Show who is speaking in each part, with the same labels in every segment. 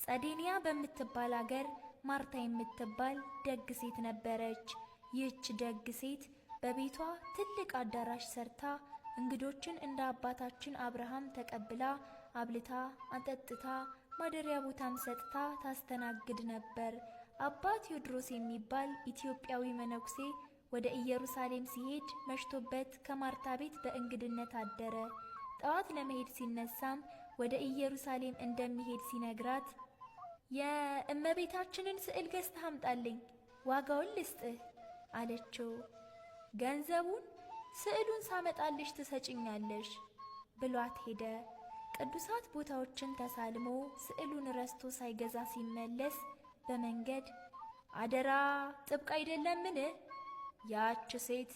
Speaker 1: ጸዴንያ በምትባል አገር ማርታ የምትባል ደግ ሴት ነበረች። ይህች ደግ ሴት በቤቷ ትልቅ አዳራሽ ሰርታ እንግዶችን እንደ አባታችን አብርሃም ተቀብላ አብልታ አጠጥታ ማደሪያ ቦታም ሰጥታ ታስተናግድ ነበር። አባ ቴዎድሮስ የሚባል ኢትዮጵያዊ መነኩሴ ወደ ኢየሩሳሌም ሲሄድ መሽቶበት ከማርታ ቤት በእንግድነት አደረ። ጠዋት ለመሄድ ሲነሳም ወደ ኢየሩሳሌም እንደሚሄድ ሲነግራት የእመቤታችንን ስዕል ገዝተህ አምጣልኝ፣ ዋጋውን ልስጥህ አለችው። ገንዘቡን ስዕሉን ሳመጣልሽ ትሰጭኛለሽ ብሏት ሄደ። ቅዱሳት ቦታዎችን ተሳልሞ ስዕሉን ረስቶ ሳይገዛ ሲመለስ በመንገድ አደራ ጥብቅ አይደለምን? ያች ሴት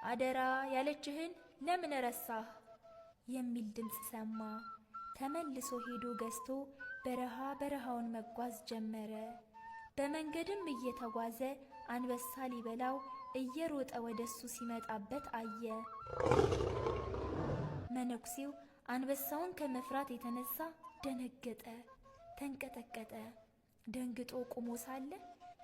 Speaker 1: አደራ ያለችህን ለምን ረሳህ? የሚል ድምፅ ሰማ። ተመልሶ ሄዶ ገዝቶ በረሃውን መጓዝ ጀመረ። በመንገድም እየተጓዘ አንበሳ ሊበላው እየሮጠ ወደሱ ሲመጣበት አየ። መነኩሴው አንበሳውን ከመፍራት የተነሳ ደነገጠ፣ ተንቀጠቀጠ። ደንግጦ ቆሞ ሳለ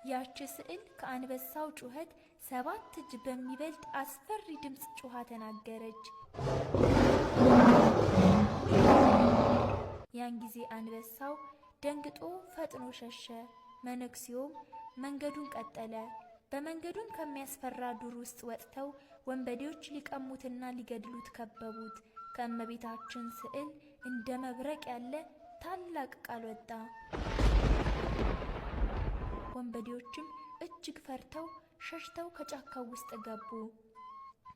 Speaker 1: ያች ስዕል ከአንበሳው ጩኸት 7 እጅ በሚበልጥ አስፈሪ ድምፅ ጮኻ ተናገረች። ያን ጊዜ አንበሳው ደንግጦ ፈጥኖ ሸሸ። መነኩሴውም መንገዱን ቀጠለ። በመንገዱም ከሚያስፈራ ዱር ውስጥ ወጥተው ወንበዴዎች ሊቀሙትና ሊገድሉት ከበቡት። ከእመቤታችን ስዕል እንደ መብረቅ ያለ ታላቅ ቃል ወጣ። ወንበዴዎችም እጅግ ፈርተው ሸሽተው ከጫካው ውስጥ ገቡ።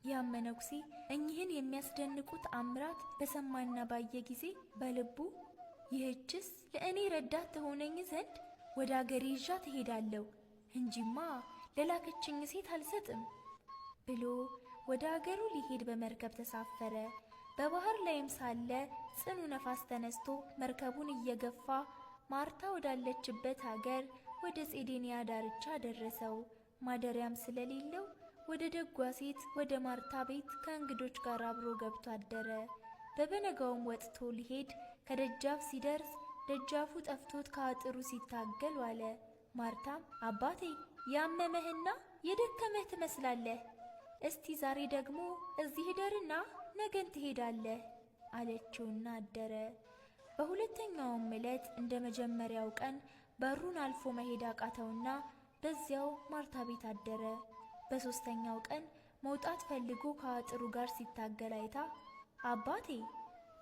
Speaker 1: ያም መነኩሴ እኚህን የሚያስደንቁ ተአምራት በሰማና ባየ ጊዜ በልቡ ይህችስ ለእኔ ረዳት ትሆነኝ ዘንድ ወደ አገሬ ይዣት እሄዳለሁ እንጂማ ለላከችኝ ሴት አልሰጥም ብሎ ወደ አገሩ ሊሄድ በመርከብ ተሳፈረ። በባህር ላይም ሳለ ጽኑ ነፋስ ተነስቶ መርከቡን እየገፋ ማርታ ወዳለችበት ሀገር ወደ ጼዴንያ ዳርቻ ደረሰው። ማደሪያም ስለሌለው ወደ ደጓ ሴት ወደ ማርታ ቤት ከእንግዶች ጋር አብሮ ገብቶ አደረ። በበነጋውም ወጥቶ ሊሄድ ከደጃፍ ሲደርስ ደጃፉ ጠፍቶት ከአጥሩ ሲታገል ዋለ። ማርታም አባቴ ያመመህና የደከመህ ትመስላለህ፣ እስቲ ዛሬ ደግሞ እዚህ ደርና ነገን ትሄዳለህ አለችውና አደረ። በሁለተኛውም ዕለት እንደ መጀመሪያው ቀን በሩን አልፎ መሄድ አቃተውና በዚያው ማርታ ቤት አደረ። በሶስተኛው ቀን መውጣት ፈልጎ ከአጥሩ ጋር ሲታገል አይታ አባቴ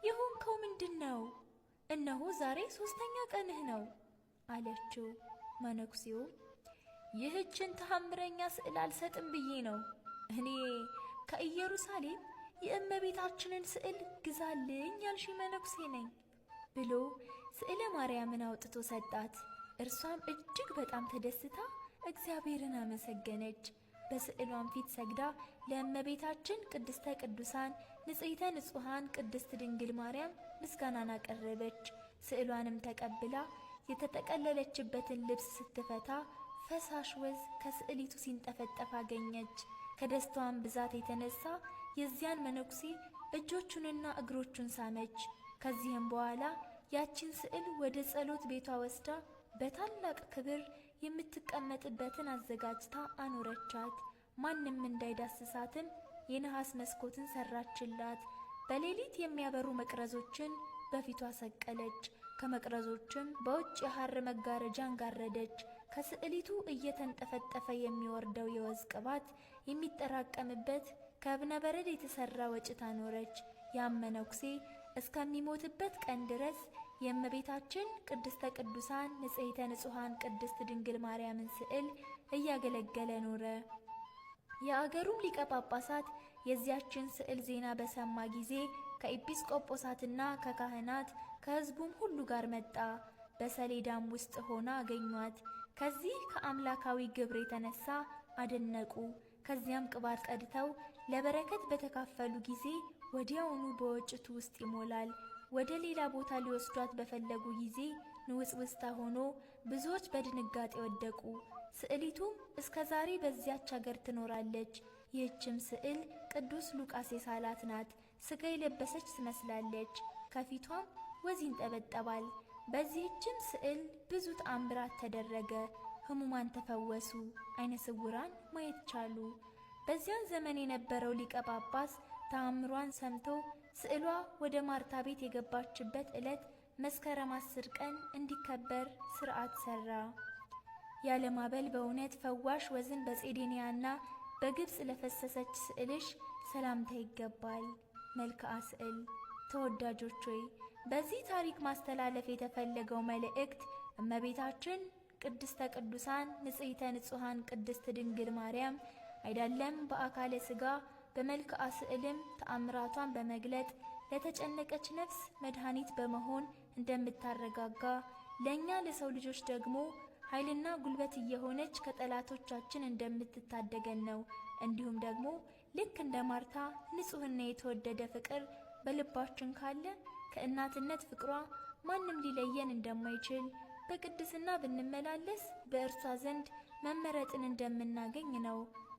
Speaker 1: የሆንከው ምንድነው? እነሆ ዛሬ 3ኛ ቀንህ ነው አለችው። መነኩሴው ይህችን ተአምረኛ ስዕል አልሰጥም ብዬ ነው። እኔ ከኢየሩሳሌም የእመቤታችንን ስዕል ግዛልኝ ያልሽ መነኩሴ ነኝ ብሎ ስዕለ ማርያምን አውጥቶ ሰጣት። እርሷም እጅግ በጣም ተደስታ እግዚአብሔርን አመሰገነች። በስዕሏም ፊት ሰግዳ ለእመቤታችን ቅድስተ ቅዱሳን ንጽሕተ ንጹሐን ቅድስት ድንግል ማርያም ምስጋናን አቀረበች። ስዕሏንም ተቀብላ የተጠቀለለችበትን ልብስ ስትፈታ ፈሳሽ ወዝ ከስዕሊቱ ሲንጠፈጠፍ አገኘች። ከደስታዋን ብዛት የተነሳ የዚያን መነኩሴ እጆቹንና እግሮቹን ሳመች። ከዚህም በኋላ ያችን ስዕል ወደ ጸሎት ቤቷ ወስዳ በታላቅ ክብር የምትቀመጥበትን አዘጋጅታ አኖረቻት። ማንም እንዳይዳስሳትም የነሐስ መስኮትን ሰራችላት። በሌሊት የሚያበሩ መቅረዞችን በፊቷ ሰቀለች። ከመቅረዞችም በውጭ የሐር መጋረጃን ጋረደች። ከስዕሊቱ እየተንጠፈጠፈ የሚወርደው የወዝ ቅባት የሚጠራቀምበት ከእብነ በረድ የተሰራ ወጭት አኖረች። ያም መነኩሴ እስከሚሞትበት ቀን ድረስ የእመቤታችን ቅድስተ ቅዱሳን ንጽሕተ ንጹሐን ቅድስት ድንግል ማርያምን ስዕል እያገለገለ ኖረ። የአገሩም ሊቀ ጳጳሳት የዚያችን ስዕል ዜና በሰማ ጊዜ ከኤጲስቆጶሳትና ከካህናት ከሕዝቡም ሁሉ ጋር መጣ። በሰሌዳም ውስጥ ሆና አገኟት። ከዚህ ከአምላካዊ ግብር የተነሳ አደነቁ። ከዚያም ቅባት ቀድተው ለበረከት በተካፈሉ ጊዜ ወዲያውኑ በወጭቱ ውስጥ ይሞላል። ወደ ሌላ ቦታ ሊወስዷት በፈለጉ ጊዜ ንውጽውጽታ ሆኖ ብዙዎች በድንጋጤ ወደቁ። ስዕሊቱም እስከ ዛሬ በዚያች አገር ትኖራለች። ይህችም ስዕል ቅዱስ ሉቃስ የሳላት ናት። ሥጋ የለበሰች ትመስላለች። ከፊቷም ወዝ ይንጠበጠባል። በዚህችም ስዕል ብዙ ተአምራት ተደረገ። ሕሙማን ተፈወሱ፣ ዓይነ ስውራን ማየት ቻሉ። በዚያን ዘመን የነበረው ሊቀ ጳጳስ ተአምሯን ሰምቶ ስዕሏ ወደ ማርታ ቤት የገባችበት ዕለት መስከረም 10 ቀን እንዲከበር ሥርዓት ሠራ። ያለማበል በእውነት ፈዋሽ ወዝን በጼዴንያና በግብፅ ለፈሰሰች ስዕልሽ ሰላምታ ይገባል። መልክዓ ስዕል። ተወዳጆች ሆይ በዚህ ታሪክ ማስተላለፍ የተፈለገው መልእክት እመቤታችን ቅድስተ ቅዱሳን ንጽሕተ ንጹሐን ቅድስት ድንግል ማርያም አይደለም በአካለ ሥጋ በመልክዓ ስዕልም ተአምራቷን በመግለጥ ለተጨነቀች ነፍስ መድኃኒት በመሆን እንደምታረጋጋ ለእኛ ለሰው ልጆች ደግሞ ኃይልና ጉልበት እየሆነች ከጠላቶቻችን እንደምትታደገን ነው። እንዲሁም ደግሞ ልክ እንደ ማርታ ንጹሕና የተወደደ ፍቅር በልባችን ካለ ከእናትነት ፍቅሯ ማንም ሊለየን እንደማይችል በቅድስና ብንመላለስ በእርሷ ዘንድ መመረጥን እንደምናገኝ ነው።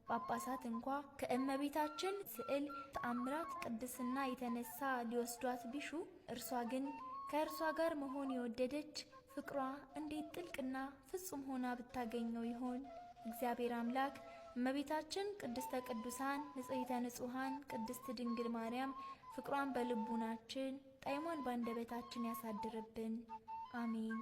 Speaker 1: ጳጳሳት እንኳ ከእመቤታችን ስዕል ተአምራት ቅድስና የተነሳ ሊወስዷት ቢሹ፣ እርሷ ግን ከእርሷ ጋር መሆን የወደደች ፍቅሯ እንዴት ጥልቅና ፍጹም ሆና ብታገኘው ይሆን? እግዚአብሔር አምላክ እመቤታችን ቅድስተ ቅዱሳን ንጽሕተ ንጹሐን ቅድስት ድንግል ማርያም ፍቅሯን በልቡናችን ጣዕሟን ባንደበታችን ያሳድርብን። አሜን።